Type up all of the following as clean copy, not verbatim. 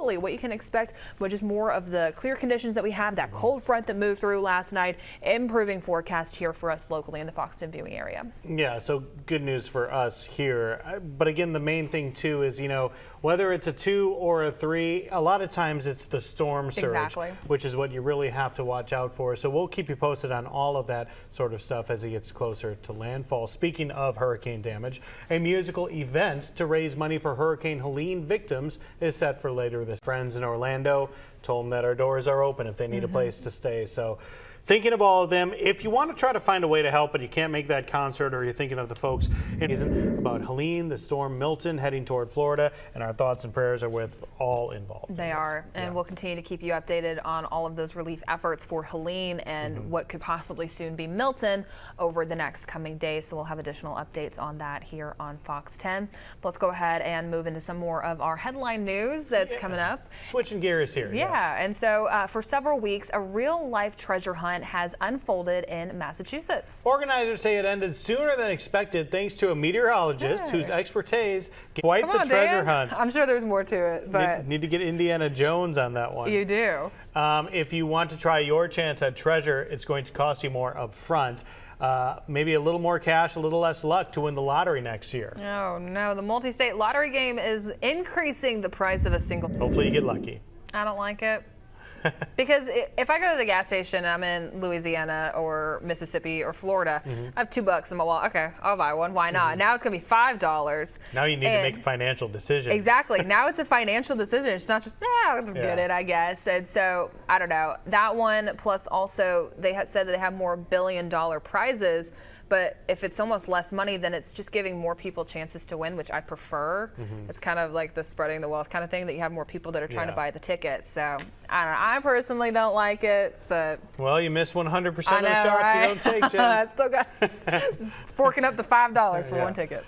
locally what you can expect, but just more of the clear conditions that we have, that cold front that moved through last night, improving forecast here for us locally in the Foxton viewing area. Yeah, so good news for us here. But again, the main thing too is, whether it's a 2 or a 3, a lot of times it's the storm surge, which is what you really have to watch out for. So we'll keep you posted on all of that sort of stuff as it gets closer to landfall. Speaking of hurricane damage, a musical event to raise money for Hurricane Helene victims is set for later this. Friends in Orlando told them that our doors are open if they need a place to stay. So thinking of all of them, if you want to try to find a way to help but you can't make that concert, or you're thinking of the folks about Helene, the storm Milton heading toward Florida, and our thoughts and prayers are with all involved. They are, and we'll continue to keep you updated on all of those relief efforts for Helene and what could possibly soon be Milton over the next coming days. So we'll have additional updates on that here on Fox 10. But let's go ahead and move into some more of our headline news that's coming up. Switching gears here. And so for several weeks, a real-life treasure hunt has unfolded in Massachusetts. Organizers say it ended sooner than expected thanks to a meteorologist whose expertise quite the treasure hunt. I'm sure there's more to it, but need to get Indiana Jones on that one. You do. If you want to try your chance at treasure, it's going to cost you more up front. Maybe a little more cash, a little less luck to win the lottery next year. Oh no, the multi-state lottery game is increasing the price of a single. Hopefully you get lucky. I don't like it. Because if I go to the gas station and I'm in Louisiana or Mississippi or Florida, I have $2 in my wallet. Okay, I'll buy one. Why not? Now it's going to be $5. Now you need to make a financial decision. Exactly. Now it's a financial decision. It's not just, I'll just get it, I guess. And so, I don't know. That one, plus also they had said that they have more billion-dollar prizes. But if it's almost less money, then it's just giving more people chances to win, which I prefer. It's kind of like the spreading the wealth kind of thing, that you have more people that are trying to buy the ticket. So I don't know. I personally don't like it, but well, you miss 100% of the shots you don't take, Jen. I still got forking up the $5 for one ticket.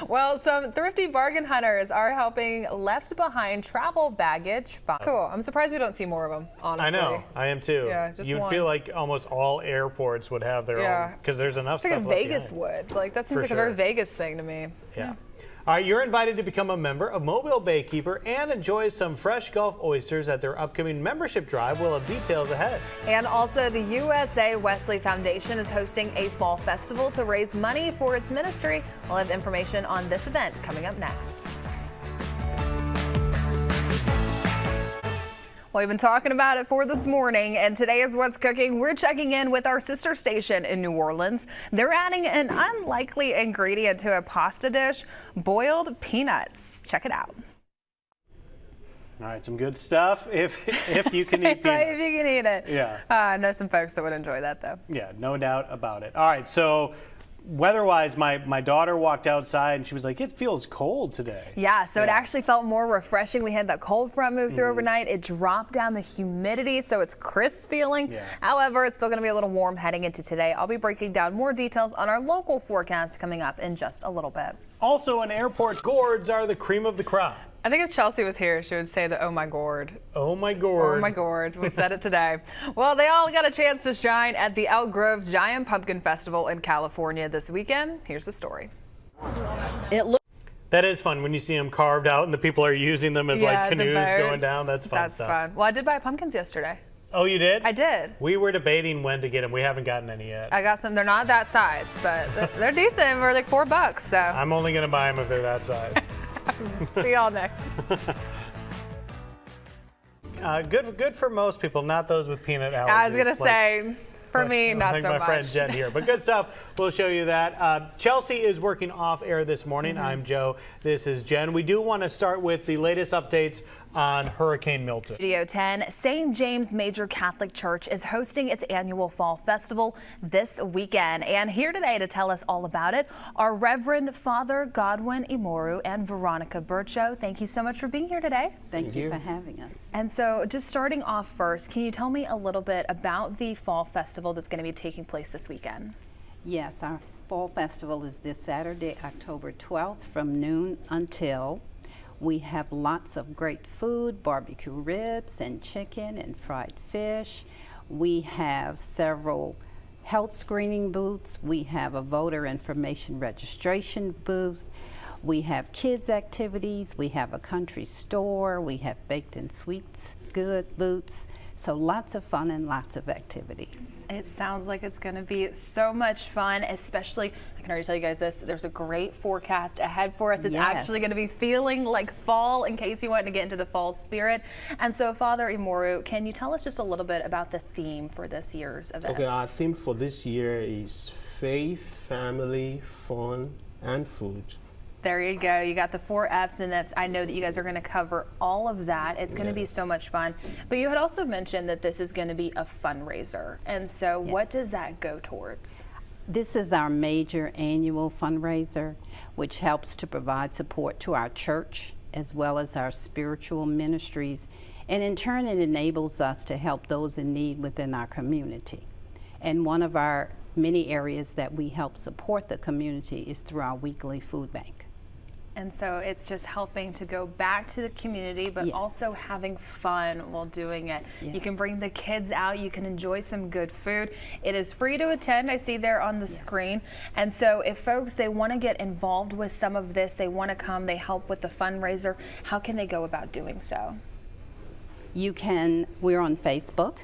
Well, some thrifty bargain hunters are helping left behind travel baggage. Cool. I'm surprised we don't see more of them, honestly. I know. I am too. Yeah, just You'd feel like almost all airports would have their own, because there's enough stuff left Vegas behind. would. Like, that seems like a very Vegas thing to me. Yeah. All right, you're invited to become a member of Mobile Baykeeper and enjoy some fresh Gulf oysters at their upcoming membership drive. We'll have details ahead. And also, the USA Wesley Foundation is hosting a fall festival to raise money for its ministry. We'll have information on this event coming up next. Well, we've been talking about it for this morning, and today is What's Cooking. We're checking in with our sister station in New Orleans. They're adding an unlikely ingredient to a pasta dish, boiled peanuts. Check it out. All right, some good stuff if you can eat peanuts. If you can eat it. Yeah. I know some folks that would enjoy that, though. Yeah, no doubt about it. All right, so weather-wise, my daughter walked outside and she was like, it feels cold today. Yeah, so it actually felt more refreshing. We had that cold front move through overnight. It dropped down the humidity, so it's crisp feeling. However, it's still going to be a little warm heading into today. I'll be breaking down more details on our local forecast coming up in just a little bit. Also, in airport, gourds are the cream of the crop. I think if Chelsea was here, she would say the "Oh my gourd." Oh my gourd. Oh my gourd. We said it today. Well, they all got a chance to shine at the Elk Grove Giant Pumpkin Festival in California this weekend. Here's the story. That is fun when you see them carved out and the people are using them as like canoes going down. That's fun stuff. That's fun. Well, I did buy pumpkins yesterday. Oh, you did? I did. We were debating when to get them. We haven't gotten any yet. I got some. They're not that size, but they're decent. We're like $4. So I'm only going to buy them if they're that size. See y'all next. Good for most people, not those with peanut allergies. I was going to say, for me, not so much. My friend Jen here, but good stuff. We'll show you that. Chelsea is working off air this morning. I'm Joe. This is Jen. We do want to start with the latest updates on Hurricane Milton. Studio 10, St. James Major Catholic Church is hosting its annual fall festival this weekend. And here today to tell us all about it are Reverend Father Godwin Imoru and Veronica Burcho. Thank you so much for being here today. Thank you for having us. And so just starting off first, can you tell me a little bit about the fall festival that's going to be taking place this weekend? Yes, our fall festival is this Saturday, October 12th from noon until. We have lots of great food, barbecue ribs and chicken and fried fish. We have several health screening booths. We have a voter information registration booth. We have kids activities, we have a country store, we have baked and sweets, good boots. So lots of fun and lots of activities. It sounds like it's going to be so much fun, especially, I can already tell you guys this, there's a great forecast ahead for us. It's actually going to be feeling like fall in case you want to get into the fall spirit. And so, Father Imoru, can you tell us just a little bit about the theme for this year's event? Okay, our theme for this year is faith, family, fun, and food. There you go. You got the 4 F's, and I know that you guys are going to cover all of that. It's going to be so much fun. But you had also mentioned that this is going to be a fundraiser. And so what does that go towards? This is our major annual fundraiser, which helps to provide support to our church as well as our spiritual ministries. And in turn, it enables us to help those in need within our community. And one of our many areas that we help support the community is through our weekly food bank. And so it's just helping to go back to the community, but also having fun while doing it. You can bring the kids out, you can enjoy some good food. It is free to attend, I see there on the screen. And so if folks, they want to get involved with some of this, they want to come, they help with the fundraiser, how can they go about doing so? You can, we're on Facebook,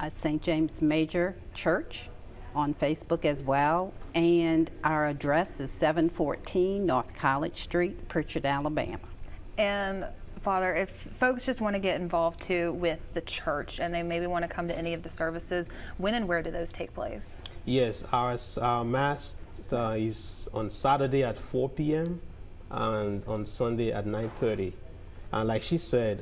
St. James Major Church on Facebook as well, and our address is 714 North College Street, Pritchard, Alabama. And Father, if folks just want to get involved too with the church and they maybe want to come to any of the services, when and where do those take place? Yes, our Mass is on Saturday at 4 p.m. and on Sunday at 9:30. And like she said,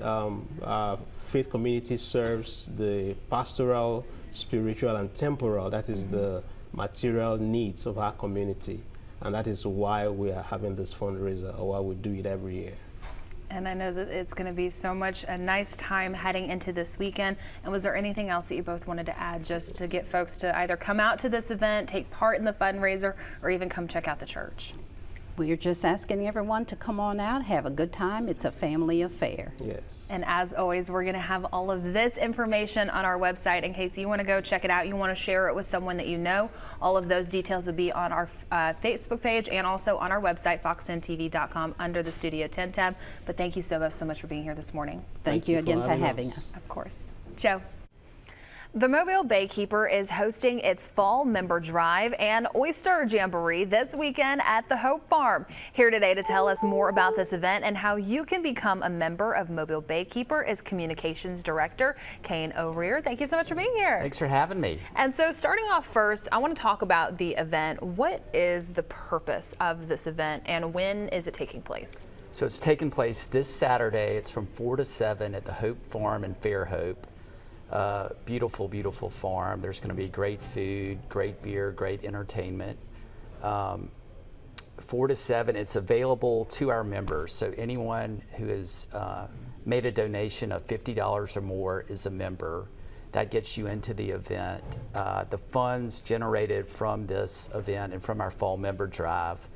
Faith Community serves the pastoral, spiritual, and temporal. That is the material needs of our community. And that is why we are having this fundraiser, or why we do it every year. And I know that it's going to be so much a nice time heading into this weekend. And was there anything else that you both wanted to add just to get folks to either come out to this event, take part in the fundraiser, or even come check out the church? We're just asking everyone to come on out, have a good time. It's a family affair. Yes. And as always, we're going to have all of this information on our website in case you want to go check it out. You want to share it with someone that you know. All of those details will be on our Facebook page and also on our website, fox10tv.com, under the Studio 10 tab. But thank you so much for being here this morning. Thank you again for having us. Of course. Joe. The Mobile Baykeeper is hosting its Fall Member Drive and Oyster Jamboree this weekend at the Hope Farm. Here today to tell us more about this event and how you can become a member of Mobile Baykeeper is Communications Director Kane O'Rear. Thank you so much for being here. Thanks for having me. And so starting off first, I want to talk about the event. What is the purpose of this event and when is it taking place? So it's taking place this Saturday. It's from 4 to 7 at the Hope Farm in Fairhope. Beautiful, beautiful farm. There's going to be great food, great beer, great entertainment. 4 to 7, it's available to our members. So anyone who has made a donation of $50 or more is a member. That gets you into the event. The funds generated from this event and from our Fall Member Drive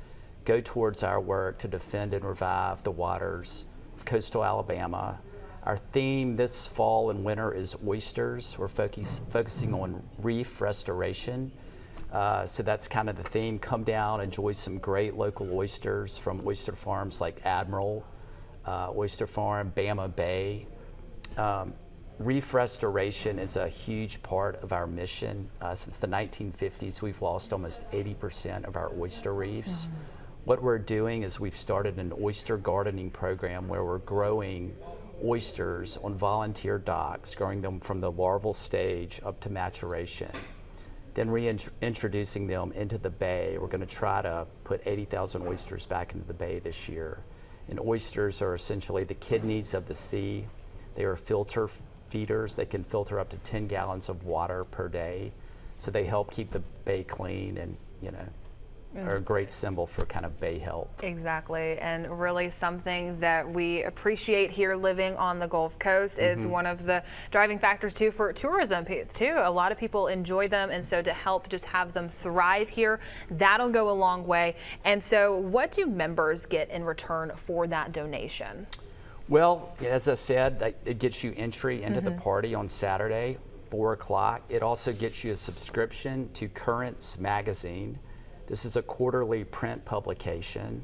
go towards our work to defend and revive the waters of coastal Alabama. Our theme this fall and winter is oysters. We're focusing on reef restoration. So that's kind of the theme. Come down, enjoy some great local oysters from oyster farms like Admiral Oyster Farm, Bama Bay. Reef restoration is a huge part of our mission. Since the 1950s, we've lost almost 80% of our oyster reefs. What we're doing is we've started an oyster gardening program where we're growing oysters on volunteer docks, growing them from the larval stage up to maturation, then reintroducing them into the bay. We're going to try to put 80,000 oysters back into the bay this year. And oysters are essentially the kidneys of the sea. They are filter feeders. They can filter up to 10 gallons of water per day. So they help keep the bay clean and, are a great symbol for kind of bay health. Exactly, and really something that we appreciate here living on the Gulf Coast is one of the driving factors too for tourism too. A lot of people enjoy them, and so to help just have them thrive here, that'll go a long way. And so what do members get in return for that donation? Well, as I said, it gets you entry into the party on Saturday, 4 o'clock. It also gets you a subscription to Currents magazine. This is a quarterly print publication.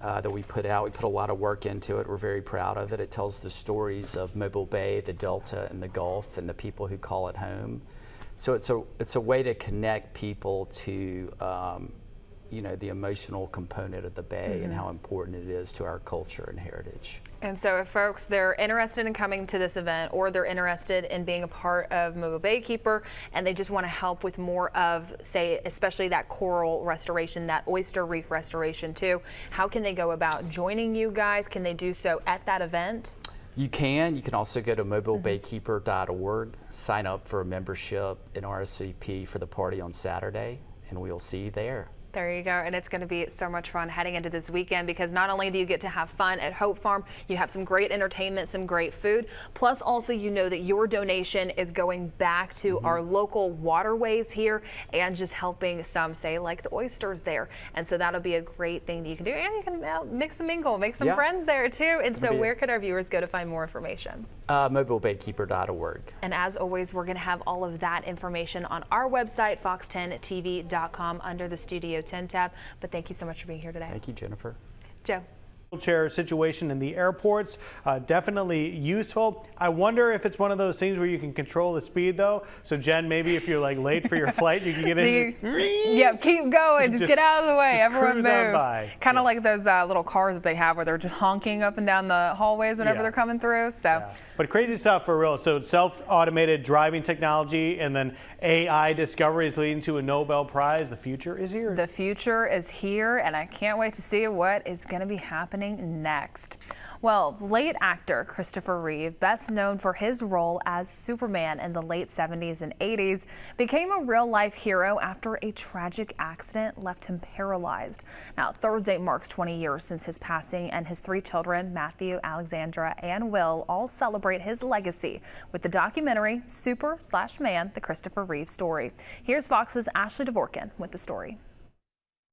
that we put out. We put a lot of work into it. We're very proud of it. It tells the stories of Mobile Bay, the Delta, and the Gulf, and the people who call it home. So it's a way to connect people to the emotional component of the Bay and how important it is to our culture and heritage. And so if folks, they're interested in coming to this event, or they're interested in being a part of Mobile Baykeeper, and they just want to help with more of, say, especially that coral restoration, that oyster reef restoration too, how can they go about joining you guys? Can they do so at that event? You can also go to mobilebaykeeper.org, sign up for a membership and RSVP for the party on Saturday, and we'll see you there. There you go, and it's going to be so much fun heading into this weekend, because not only do you get to have fun at Hope Farm, you have some great entertainment, some great food, plus also you know that your donation is going back to our local waterways here and just helping some, say, like the oysters there. And so that'll be a great thing that you can do, and you can mix and mingle, make some friends there too. And so where could our viewers go to find more information? mobilebaykeeper.org. And as always, we're going to have all of that information on our website, fox10tv.com, under the Studio 10 tab. But thank you so much for being here today. Thank you, Jennifer. Joe. Wheelchair situation in the airports, definitely useful. I wonder if it's one of those things where you can control the speed though. So Jen, maybe if you're like late for your flight, you can get in. Yep, keep going. Just get out of the way. Everyone move. Kind of like those little cars that they have where they're just honking up and down the hallways whenever they're coming through. So. But crazy stuff for real. So self-automated driving technology and then AI discovery is leading to a Nobel Prize. The future is here. The future is here, and I can't wait to see what is going to be happening next. Well, late actor Christopher Reeve, best known for his role as Superman in the late 70s and 80s, became a real-life hero after a tragic accident left him paralyzed. Now, Thursday marks 20 years since his passing, and his 3 children, Matthew, Alexandra, and Will, all celebrate his legacy with the documentary Super/Man, the Christopher Reeve story. Here's Fox's Ashley Dvorkin with the story.